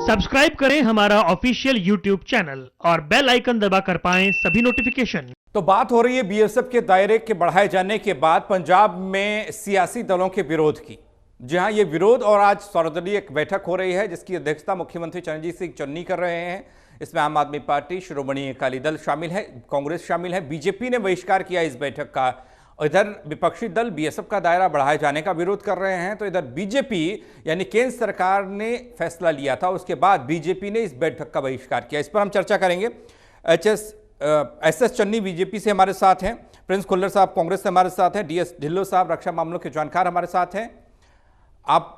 Subscribe करें हमारा official YouTube channel और बेल आइकन दबाकर पाएं सभी नोटिफिकेशन। तो बात हो रही है बीएसएफ के दायरे के बढ़ाए जाने के बाद पंजाब में सियासी दलों के विरोध की। जी हां, ये विरोध और आज सर्वदलीय एक बैठक हो रही है जिसकी अध्यक्षता मुख्यमंत्री चरणजीत सिंह चन्नी कर रहे हैं। इसमें आम आदमी पार्टी, श्रोमणी अकाली दल शामिल है, कांग्रेस शामिल है। बीजेपी ने बहिष्कार किया इस बैठक का। इधर विपक्षी दल बीएसएफ का दायरा बढ़ाए जाने का विरोध कर रहे हैं। तो इधर बीजेपी यानी केंद्र सरकार ने फैसला लिया था, उसके बाद बीजेपी ने इस बैठक का बहिष्कार किया। इस पर हम चर्चा करेंगे। एस चन्नी बीजेपी से हमारे साथ हैं, प्रिंस खुल्लर साहब कांग्रेस से हमारे साथ हैं, डीएस ढिल्लों साहब रक्षा मामलों के जानकार हमारे साथ हैं। आप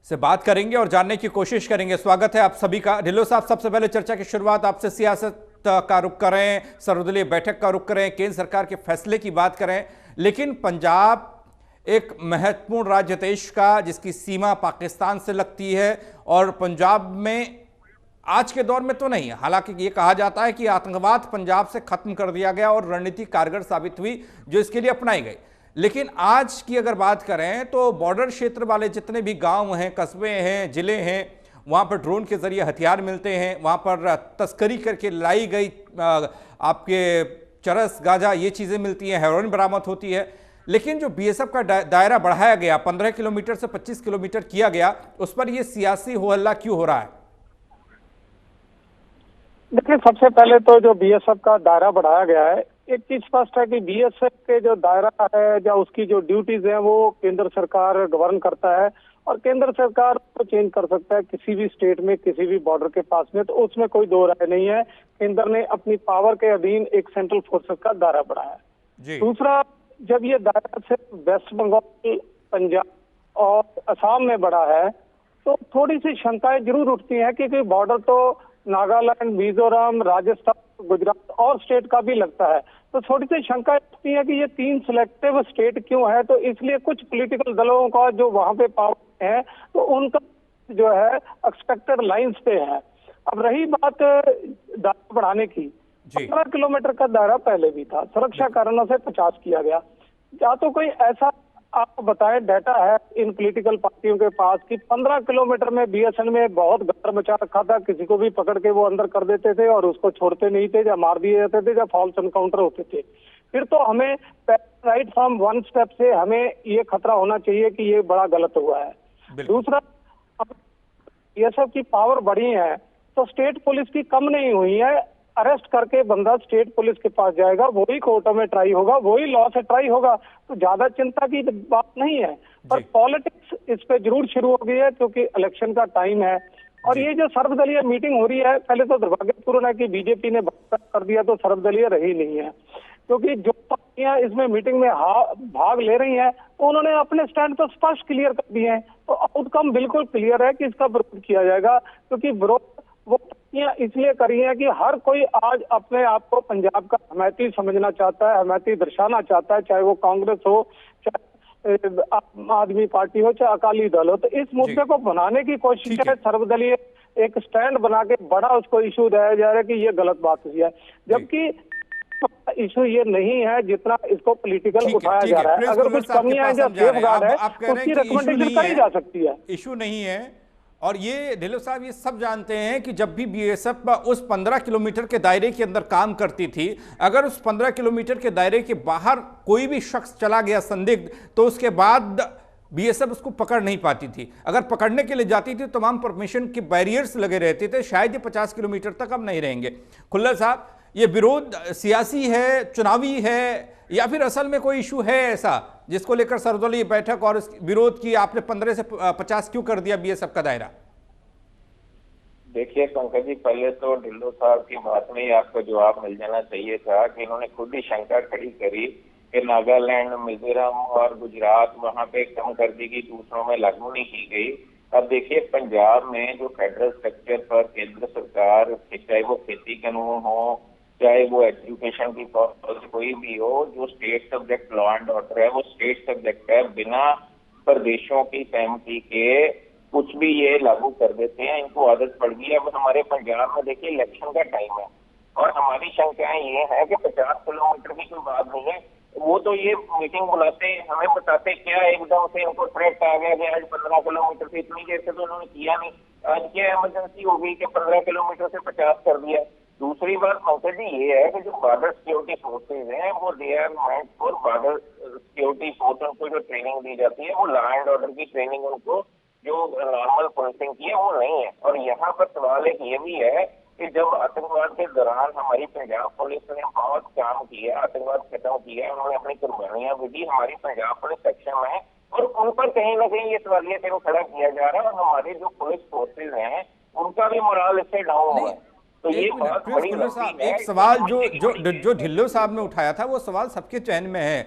से बात करेंगे और जानने की कोशिश करेंगे। स्वागत है आप सभी का। ढिल्लों साहब, सबसे पहले चर्चा की शुरुआत आपसे सियासत का रुख करें, सर्वदलीय बैठक का रुख करें, केंद्र सरकार के फैसले की बात करें। लेकिन पंजाब एक महत्वपूर्ण राज्य देश का जिसकी सीमा पाकिस्तान से लगती है और पंजाब में आज के दौर में तो नहीं, हालांकि ये कहा जाता है कि आतंकवाद पंजाब से खत्म कर दिया गया और रणनीति कारगर साबित हुई जो इसके लिए अपनाई गई। लेकिन आज की अगर बात करें तो बॉर्डर क्षेत्र वाले जितने भी गांव हैं, कस्बे हैं, जिले हैं, वहां पर ड्रोन के जरिए हथियार मिलते हैं, वहां पर तस्करी करके लाई गई आपके चरस, गांजा, ये चीजें मिलती हैं, हेरोइन बरामद होती है। लेकिन जो बीएसएफ का दायरा बढ़ाया गया, 15 किलोमीटर से 25 किलोमीटर किया गया, उस पर यह सियासी हो हल्ला क्यों हो रहा है? देखिए, सबसे पहले तो जो बीएसएफ का दायरा बढ़ाया गया है, एक चीज स्पष्ट है कि बीएसएफ के जो दायरा है या उसकी जो ड्यूटीज है वो केंद्र सरकार गवर्न करता है और केंद्र सरकार को चेंज कर सकता है किसी भी स्टेट में, किसी भी बॉर्डर के पास में। तो उसमें कोई दो राय नहीं है। केंद्र ने अपनी पावर के अधीन एक सेंट्रल फोर्सेस का दायरा बढ़ाया। दूसरा, जब ये दायरा सिर्फ वेस्ट बंगाल, पंजाब और असम में बढ़ा है तो थोड़ी सी शंकाएं जरूर उठती हैं क्योंकि बॉर्डर तो नागालैंड, मिजोरम, राजस्थान, गुजरात और स्टेट का भी लगता है। तो थोड़ी सी शंका उठती है कि ये 3 सिलेक्टिव स्टेट क्यों है। तो इसलिए कुछ पॉलिटिकल दलों का जो वहां पे पावर है तो उनका जो है एक्सपेक्टेड लाइंस पे है। अब रही बात दायरा बढ़ाने की, 15 किलोमीटर का दायरा पहले भी था, सुरक्षा कारणों से 50 किया गया। या तो कोई ऐसा आपको बताएं डाटा है इन पॉलिटिकल पार्टियों के पास कि 15 किलोमीटर में बीएसएन में बहुत गदर मचा रखा था, किसी को भी पकड़ के वो अंदर कर देते थे और उसको छोड़ते नहीं थे, या मार दिए जाते थे, या फॉल्स एनकाउंटर होते थे। फिर तो हमें राइट फ्रॉम वन स्टेप से हमें ये खतरा होना चाहिए कि ये बड़ा गलत हुआ है। दूसरा, बीएसएफ की पावर बढ़ी है तो स्टेट पुलिस की कम नहीं हुई है। अरेस्ट करके बंदा स्टेट पुलिस के पास जाएगा, वही कोर्टों में ट्राई होगा, वही लॉ से ट्राई होगा। तो ज्यादा चिंता की बात नहीं है। पर पॉलिटिक्स इस पे जरूर शुरू हो गई है क्योंकि इलेक्शन का टाइम है। और ये जो सर्वदलीय मीटिंग हो रही है, पहले तो दुर्भाग्यपूर्ण है कि बीजेपी ने कर दिया तो सर्वदलीय रही नहीं है, क्योंकि जो पार्टियां इसमें मीटिंग में भाग ले रही हैं तो उन्होंने अपने स्टैंड तो स्पष्ट क्लियर कर दिए हैं। तो आउटकम बिल्कुल क्लियर है कि इसका विरोध किया जाएगा, क्योंकि विरोध वो इसलिए करी है कि हर कोई आज अपने आप को पंजाब का हमायती समझना चाहता है, हमायती दर्शाना चाहता है, चाहे वो कांग्रेस हो, चाहे आम आदमी पार्टी हो, चाहे अकाली दल हो। तो इस मुद्दे को बनाने की कोशिश है, सर्वदलीय एक स्टैंड बना के बड़ा उसको इशू दिया जा रहा है कि ये गलत बात हुई है, जबकि इशू ये नहीं है जितना इसको पॉलिटिकल उठाया जा रहा है। अगर कुछ कमियां जो सेफगार्ड है उसकी रिकमेंडेशन करी जा सकती है। इशू नहीं है। और ये ढिल्लों साहब ये सब जानते हैं कि जब भी बीएसएफ उस 15 किलोमीटर के दायरे के अंदर काम करती थी, अगर उस 15 किलोमीटर के दायरे के बाहर कोई भी शख्स चला गया संदिग्ध, तो उसके बाद बीएसएफ उसको पकड़ नहीं पाती थी। अगर पकड़ने के लिए जाती थी तो तमाम परमिशन के बैरियर्स लगे रहते थे। शायद ये 50 किलोमीटर तक अब नहीं रहेंगे। खुल्लर साहब, ये विरोध सियासी है, चुनावी है, या फिर असल में कोई इशू है ऐसा जिसको लेकर सर्वदलीय बैठक और विरोध की आपने 15 से 50 क्यों कर दिया बीएसएफ का दायरा? देखिए पंकज जी, पहले तो ढिल्लों साहब की बात में ही आपको जवाब मिल जाना चाहिए था कि इन्होंने खुद ही शंका खड़ी करी कि नागालैंड, मिजोरम और गुजरात वहां पे कम कर दी गई, दूसरों में लागू नहीं की गई। अब देखिए, पंजाब में जो फेडरल स्ट्रक्चर पर केंद्र सरकार, चाहे वो खेती कानून हो, चाहे वो एजुकेशन की पॉलिसी कोई भी हो, जो state subject law and order है वो स्टेट सब्जेक्ट है, बिना प्रदेशों की सहमति के कुछ भी ये लागू कर देते हैं। इनको आदत पड़ गई है। अब हमारे पंजाब में देखिए इलेक्शन का टाइम है और हमारी शंकाएं ये है कि 50 किलोमीटर की कोई बात नहीं है, वो तो ये मीटिंग बुलाते हमें बताते क्या एकदम से इनको थ्रेट आ गया कि आज 15 किलोमीटर से, इतनी देर से तो उन्होंने किया नहीं, आज क्या इमरजेंसी हो गई कि 15 किलोमीटर से 50 कर दिया। दूसरी बात पंकज जी ये है कि जो बॉर्डर सिक्योरिटी फोर्सेज हैं वो they are meant for border security force, उनको जो ट्रेनिंग दी जाती है वो लॉ एंड ऑर्डर की ट्रेनिंग उनको जो नॉर्मल पुलिसिंग की है वो नहीं है। और यहाँ पर सवाल एक ये भी है कि जब आतंकवाद के दौरान हमारी पंजाब पुलिस ने बहुत काम किया, आतंकवाद खत्म किया, उन्होंने अपनी कुर्बानियां भी दी, हमारी पंजाब पुलिस सक्षम है और उन पर कहीं ना कहीं ये सवालिया को खड़ा किया जा रहा है और हमारे जो पुलिस फोर्सेज हैं उनका भी मोराल इससे डाउन हुआ है। तो ये बहुत बड़ी साहब, एक सवाल जो ढिल्लो साहब ने उठाया था वो सवाल सबके चयन में है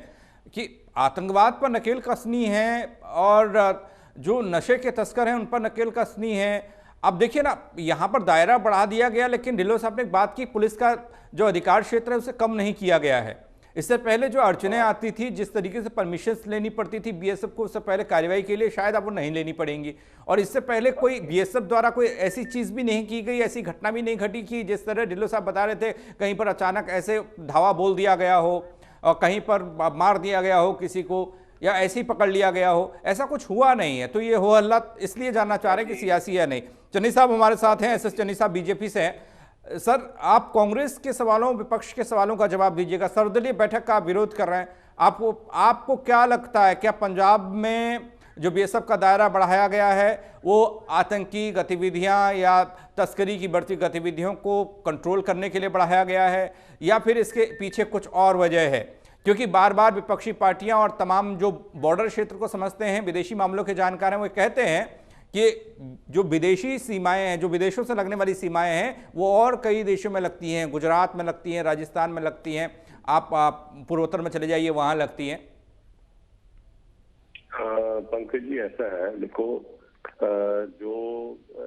कि आतंकवाद पर नकेल कसनी है और जो नशे के तस्कर हैं उन पर नकेल कसनी है। अब देखिए ना, यहाँ पर दायरा बढ़ा दिया गया, लेकिन ढिल्लो साहब ने एक बात की, पुलिस का जो अधिकार क्षेत्र है उसे कम नहीं किया गया है। इससे पहले जो अड़चनें आती थी, जिस तरीके से परमिशंस लेनी पड़ती थी बीएसएफ को, उससे पहले कार्रवाई के लिए शायद अब वो नहीं लेनी पड़ेंगी। और इससे पहले कोई बीएसएफ द्वारा कोई ऐसी चीज़ भी नहीं की गई, ऐसी घटना भी नहीं घटी कि जिस तरह ढिल्लो साहब बता रहे थे कहीं पर अचानक ऐसे धावा बोल दिया गया हो और कहीं पर मार दिया गया हो किसी को या ऐसे ही पकड़ लिया गया हो, ऐसा कुछ हुआ नहीं है। तो ये हो हल्ला इसलिए जानना चाह रहे हैं कि सियासी है नहीं। चन्नी साहब हमारे साथ हैं, एसएस चन्नी साहब बीजेपी से हैं। सर, आप कांग्रेस के सवालों, विपक्ष के सवालों का जवाब दीजिएगा। सर्वदलीय बैठक का आप विरोध कर रहे हैं, आपको क्या लगता है, क्या पंजाब में जो बीएसएफ का दायरा बढ़ाया गया है वो आतंकी गतिविधियां या तस्करी की बढ़ती गतिविधियों को कंट्रोल करने के लिए बढ़ाया गया है या फिर इसके पीछे कुछ और वजह है? क्योंकि बार बार विपक्षी पार्टियां और तमाम जो बॉर्डर क्षेत्र को समझते हैं, विदेशी मामलों के जानकार हैं, वो कहते हैं कि जो विदेशी सीमाएं हैं, जो विदेशों से लगने वाली सीमाएं हैं, वो और कई देशों में लगती हैं, गुजरात में लगती हैं, राजस्थान में लगती हैं, आप पूर्वोत्तर में चले जाइए वहां लगती हैं। पंकज जी ऐसा है, देखो जो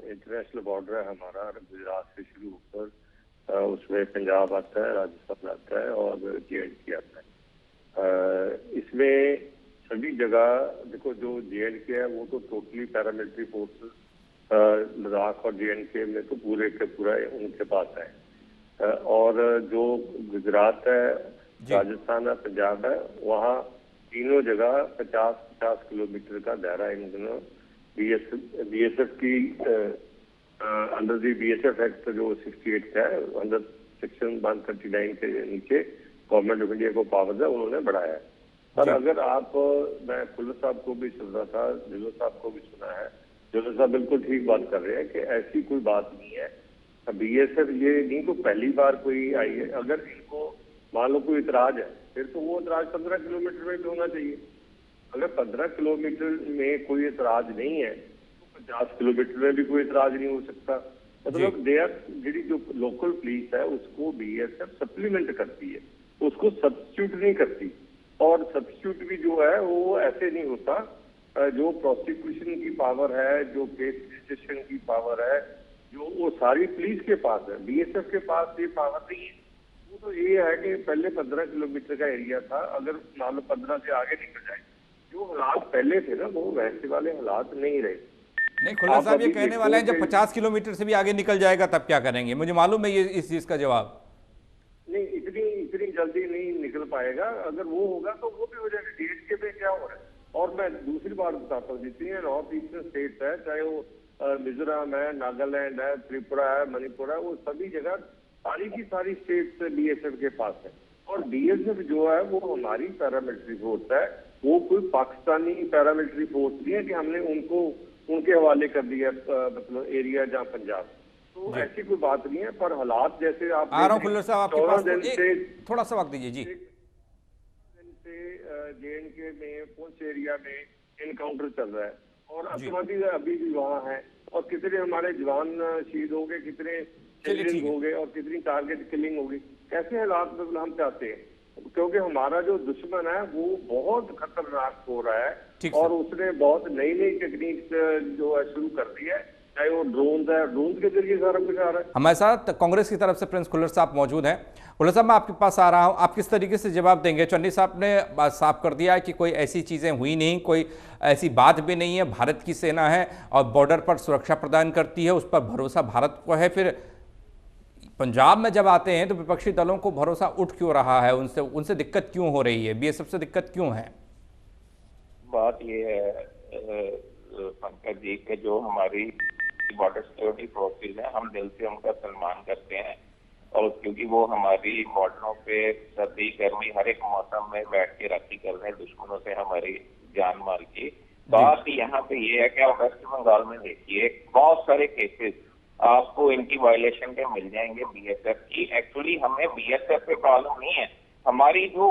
इंटरनेशनल बॉर्डर है हमारा गुजरात से शुरू होकर उसमें पंजाब आता है, राजस्थान आता है और जे.एंड.के आता है। इसमें सभी जगह देखो जो जे.एंड.के है वो तो टोटली पैरामिलिट्री फोर्सेस लद्दाख और जे.एंड.के में तो पूरे के पूरा उनके पास है। और जो गुजरात है, राजस्थान है, पंजाब है, वहाँ तीनों जगह 50-50 किलोमीटर का दायरा इन दोनों बीएसएफ की अंडर दी बीएसएफ एक्ट जो 68 है, अंडर सेक्शन 139 के नीचे गवर्नमेंट ऑफ इंडिया को पावर है, उन्होंने बढ़ाया है। पर अगर आप, मैं खुल्लर साहब को भी सुन रहा था, ढिल्लो साहब को भी सुना है, ढिल्लो साहब बिल्कुल ठीक बात कर रहे हैं कि ऐसी कोई बात नहीं है। बीएसएफ ये नहीं तो पहली बार कोई आई है, अगर इनको मान लो कोई इतराज है फिर तो वो इतराज 15 किलोमीटर में भी होना चाहिए। अगर 15 किलोमीटर में कोई इतराज नहीं है तो 50 किलोमीटर में भी कोई इतराज नहीं हो सकता। मतलब जो लोकल पुलिस है उसको बीएसएफ सप्लीमेंट करती है, उसको सब्स्टिट्यूट नहीं करती। और सब्स्टिट्यूट भी जो है वो ऐसे नहीं होता, जो प्रोसिक्यूशन की पावर है, जो केस रजिस्ट्रेशन की पावर है, जो वो सारी पुलिस के पास है, बीएसएफ के पास ये पावर नहीं है। वो तो ये है कि पहले 15 किलोमीटर का एरिया था, अगर मान लो 15 से आगे निकल जाए, जो हालात पहले थे ना वो वैसे वाले हालात नहीं रहे। नहीं, खुल्लर साहब ये कहने वाले हैं जब 50 किलोमीटर से भी आगे निकल जाएगा तब क्या करेंगे? मुझे मालूम है ये इस चीज का जवाब नहीं, इतनी जल्दी नहीं निकल पाएगा। अगर वो होगा तो वो भी हो जाएगा। डीएसके में क्या हो रहा है? और मैं दूसरी बात बताता हूँ, जितनी नॉर्थ ईस्टर्न स्टेट्स है, चाहे वो मिजोरम है, नागालैंड है, त्रिपुरा है, मणिपुर है, वो सभी जगह सारी की सारी स्टेट्स बीएसएफ के पास है। और बीएसएफ जो है वो हमारी पैरामिलिट्री फोर्स है, वो कोई पाकिस्तानी पैरामिलिट्री फोर्स नहीं है कि हमने उनको उनके हवाले कर दिया मतलब एरिया जहाँ पंजाब। तो ऐसी कोई बात नहीं है। पर हालात जैसे आप आ रहा हूँ खुल्लर साहब आपके पास, थोड़ा सा वक्त दीजिए जी। जे.एंड.के में पुंछ एरिया में इनकाउंटर चल रहा है और आतंकवादी अभी भी वहाँ है, और कितने हमारे जवान शहीद हो गए, कितने किलिंग हो गए और कितनी टारगेट किलिंग हो गई। कैसे हालात मतलब हम चाहते हैं? क्योंकि हमारा जो दुश्मन है वो बहुत खतरनाक हो रहा है और उसने बहुत नई नई टेक्निक्स जो है शुरू कर दी है, चाहे वो ड्रोन है, ड्रोन के जरिए सारा कुछ आ रहा है। हमारे साथ कांग्रेस की तरफ से प्रिंस खुल्लर साहब मौजूद हैं। खुल्लर साहब मैं आपके पास आ रहा हूं, आप किस तरीके से जवाब देंगे? चन्नी साहब ने साफ कर दिया है कि कोई ऐसी चीजें हुई नहीं, कोई ऐसी बात भी नहीं है, भारत की सेना है और बॉर्डर पर सुरक्षा प्रदान करती है, उस पर भरोसा भारत को है। फिर पंजाब में जब आते हैं तो विपक्षी दलों को भरोसा उठ क्यों रहा है, उनसे उनसे दिक्कत क्यों हो रही है, बीएसएफ से दिक्कत क्यों है? बात ये है पंकज जी के जो हमारी बॉर्डर सिक्योरिटी फोर्सेज है, हम दिल से उनका सम्मान करते हैं और क्योंकि वो हमारी बॉर्डरों पे सर्दी गर्मी हर एक मौसम में बैठ के राखी कर रहे हैं दुश्मनों से हमारी जान माल की। बात यहाँ पे ये है कि आप वेस्ट बंगाल में देखिए बहुत सारे केसेस आपको इनकी वायलेशन के मिल जाएंगे बीएसएफ की। एक्चुअली हमें बीएसएफ पे प्रॉब्लम नहीं है, हमारी जो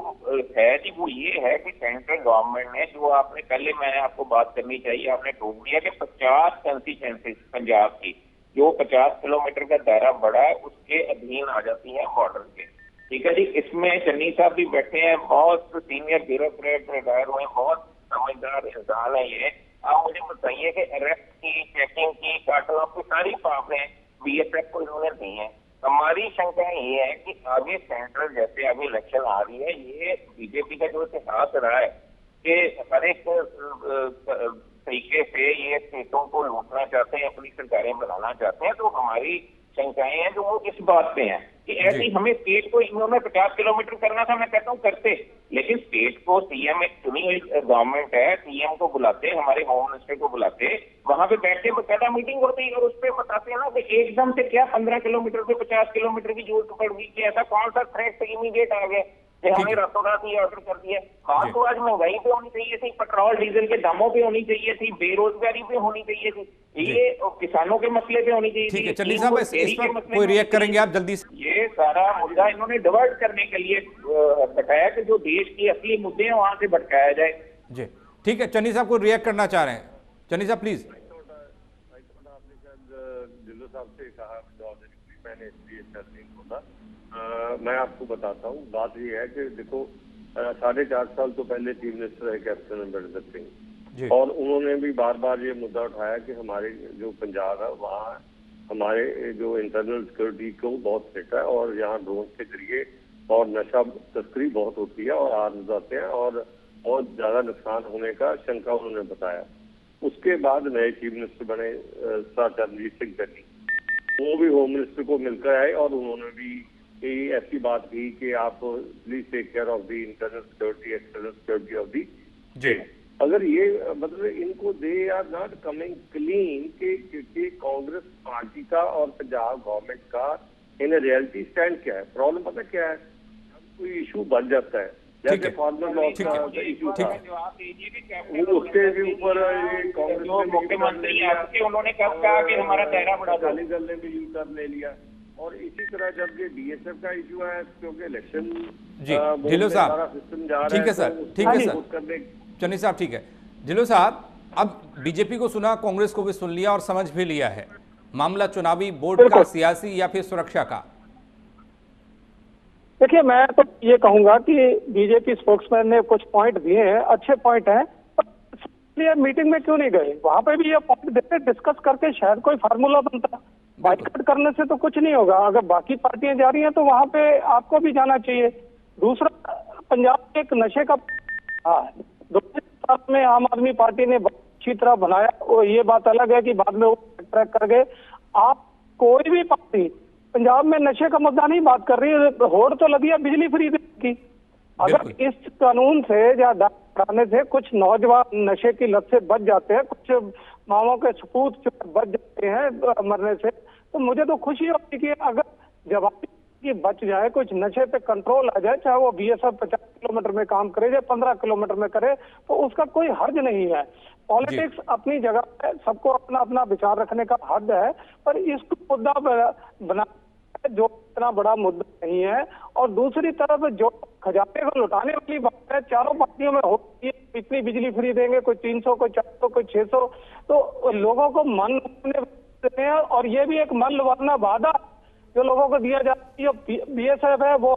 है जी वो ये है कि सेंट्रल गवर्नमेंट ने जो आपने पहले मैंने आपको बात करनी चाहिए, आपने टोक दिया कि 50 कंस्टिट्यूएंसीज पंजाब की जो 50 किलोमीटर का दायरा बड़ा है उसके अधीन आ जाती है बॉर्डर के। ठीक है जी, इसमें चन्नी साहब भी बैठे हैं, बहुत सीनियर ब्यूरोक्रेट रिटायर हुए, बहुत समझदार इंसान है ये। आप मुझे बताइए कि अरेस्ट की, चेकिंग की, काटल की सारी पावरें बीएसएफ को इन्होंने दी है। हमारी शंका ये है कि आगे सेंट्रल जैसे अभी इलेक्शन आ रही है, ये बीजेपी का जो इतिहास रहा है कि हर एक तरीके से ये स्टेटों को लूटना चाहते हैं, अपनी सरकारें बनाना चाहते हैं। तो हमारी शंकाएं हैं जो वो इस बात पे हैं कि ऐसी हमें स्टेट को इन्होंने 50 किलोमीटर करना था, मैं कहता हूँ करते, लेकिन स्टेट को सीएम एक चुनी हुई गवर्नमेंट है, सीएम को बुलाते, हमारे होम मिनिस्टर को बुलाते, वहां पे बैठ के बकायदा मीटिंग होती और उस पर बताते हैं ना कि एकदम से क्या 15 किलोमीटर से 50 किलोमीटर की जरूरत पड़ गई कि ऐसा कौन सा थ्रेट इमीडिएट आ गए कि हमने रातों रात ये ऑर्डर कर दिया। बात तो आज महंगाई पे होनी चाहिए थी, पेट्रोल डीजल के दामों पे होनी चाहिए थी, बेरोजगारी पे होनी चाहिए थी, ये किसानों के मसले पे होनी चाहिए थी। ठीक है चन्नी साहब, इस पर कोई रिएक्ट करेंगे आप जल्दी से? ये सारा मुद्दा इन्होंने डिवर्ट करने के लिए बताया कि जो देश के असली मुद्दे हैं वहां से भटकाया जाए। जी ठीक है, चन्नी साहब को रिएक्ट करना चाह रहे हैं, चन्नी साहब प्लीज। आपने शायद दिल्लो साहब से कहा, मैंने इसलिए नहीं बोला। मैं आपको बताता हूँ, बात ये है कि देखो 4.5 साल तो पहले चीफ मिनिस्टर है कैप्टन अमरिंदर सिंह, और उन्होंने भी बार बार ये मुद्दा उठाया कि हमारे जो पंजाब है वहाँ हमारे जो इंटरनल सिक्योरिटी को बहुत थ्रेट है और यहाँ ड्रोन के जरिए और नशा तस्करी बहुत होती है और आर्म्स आते हैं और बहुत ज्यादा नुकसान होने का शंका उन्होंने बताया। उसके बाद नए चीफ मिनिस्टर बने सर चरणजीत सिंह चन्नी, वो भी होम मिनिस्टर को मिलकर आए और उन्होंने भी ऐसी बात की कि आप please take care of the internal security, external security of the. अगर ये मतलब इनको they are not coming clean कि कांग्रेस पार्टी का और पंजाब गवर्नमेंट का इन रियलिटी स्टैंड क्या है। प्रॉब्लम पता क्या है, कोई इशू बन जाता है जैसे फार्मर लॉ का इशू था, उसके भी ऊपर कांग्रेस मुख्यमंत्री उन्होंने कब कहा कि हमारा दायरा बढ़ा, गाली गलने में यू टर्न ले लिया। और इसी तरह जब ये बीएसएफ का इशू है क्योंकि इलेक्शन ढिल्लो साहब सिस्टम जा रहा है, ठीक है सर, ठीक है सर चन्नी साहब, ठीक है ढिल्लो साहब, अब बीजेपी को सुना, कांग्रेस को भी सुन लिया और समझ भी लिया है, मामला चुनावी बोर्ड का, सियासी या फिर सुरक्षा का? देखिए मैं तो ये कहूंगा कि बीजेपी स्पोक्समैन ने कुछ पॉइंट दिए हैं, अच्छे पॉइंट हैं, पर मीटिंग में क्यों नहीं गए? वहां पे भी ये पॉइंट देते, डिस्कस करके शायद कोई फार्मूला बनता। बाइकआउट करने से तो कुछ नहीं होगा, अगर बाकी पार्टियां जा रही हैं तो वहां पे आपको भी जाना चाहिए। दूसरा, पंजाब में एक नशे का 2007 में आम आदमी पार्टी ने अच्छी तरह बनाया, और ये बात अलग है कि बाद में वो ट्रैक कर गए। आप कोई भी पार्टी पंजाब में नशे का मुद्दा नहीं बात कर रही है, होड़ तो लगी है बिजली फ्री की। अगर इस कानून से या बढ़ाने से कुछ नौजवान नशे की लत से बच जाते हैं, कुछ माओं के सपूत बच जाते हैं मरने से, तो मुझे तो खुशी होती कि अगर जवाबी की बच जाए, कुछ नशे पे कंट्रोल आ जाए, चाहे वो बीएसएफ 50 किलोमीटर में काम करे या 15 किलोमीटर में करे, तो उसका कोई हर्ज नहीं है। पॉलिटिक्स अपनी जगह है, सबको अपना अपना विचार रखने का हद है, पर इसको मुद्दा बना जो इतना बड़ा मुद्दा नहीं है। और दूसरी तरफ जो खजाने को लुटाने वाली बात है, चारों पार्टियों में होती है, इतनी बिजली फ्री देंगे, कोई 300, कोई 400, कोई 600, तो लोगों को मन लुभाने हैं। और ये भी एक मन लुभाना वादा जो लोगों को दिया जाता है। बीएसएफ है वो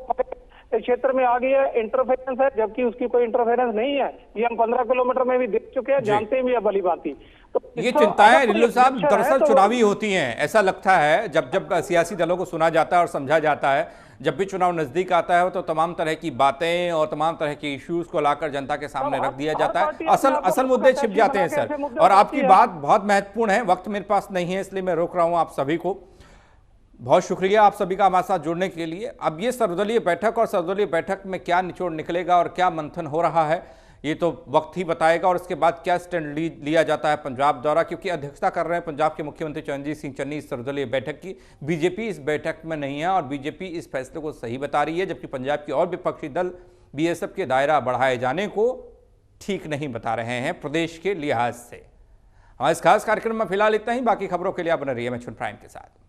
क्षेत्र में आ गई है, इंटरफेरेंस है, जबकि उसकी कोई इंटरफेरेंस नहीं है, ये हम 15 किलोमीटर में भी देख चुके हैं, जानते भी है भली भांति। तो ये चिंताएं ढिल्लो साहब दरअसल चुनावी होती हैं, ऐसा लगता है जब जब सियासी दलों को सुना जाता है और समझा जाता है, जब भी चुनाव नजदीक आता है तो तमाम तरह की बातें और तमाम तरह के इश्यूज को लाकर जनता के सामने रख दिया जाता है, असल मुद्दे छिप जाते हैं सर। और आपकी बात बहुत महत्वपूर्ण है, वक्त मेरे पास नहीं है इसलिए मैं रोक रहा हूं आप सभी को। बहुत शुक्रिया आप सभी का हमारे साथ जुड़ने के लिए। अब ये सर्वदलीय बैठक और सर्वदलीय बैठक में क्या निचोड़ निकलेगा और क्या मंथन हो रहा है ये तो वक्त ही बताएगा, और इसके बाद क्या स्टैंड लिया जाता है पंजाब द्वारा, क्योंकि अध्यक्षता कर रहे हैं पंजाब के मुख्यमंत्री चरणजीत सिंह चन्नी इस सर्वदलीय बैठक की। बीजेपी इस बैठक में नहीं है और बीजेपी इस फैसले को सही बता रही है, जबकि पंजाब के और विपक्षी दल बीएसएफ के दायरा बढ़ाए जाने को ठीक नहीं बता रहे हैं प्रदेश के लिहाज से। इस खास कार्यक्रम में फिलहाल इतना ही। बाकी खबरों के लिए आप बने रहिए मैच प्राइम के साथ।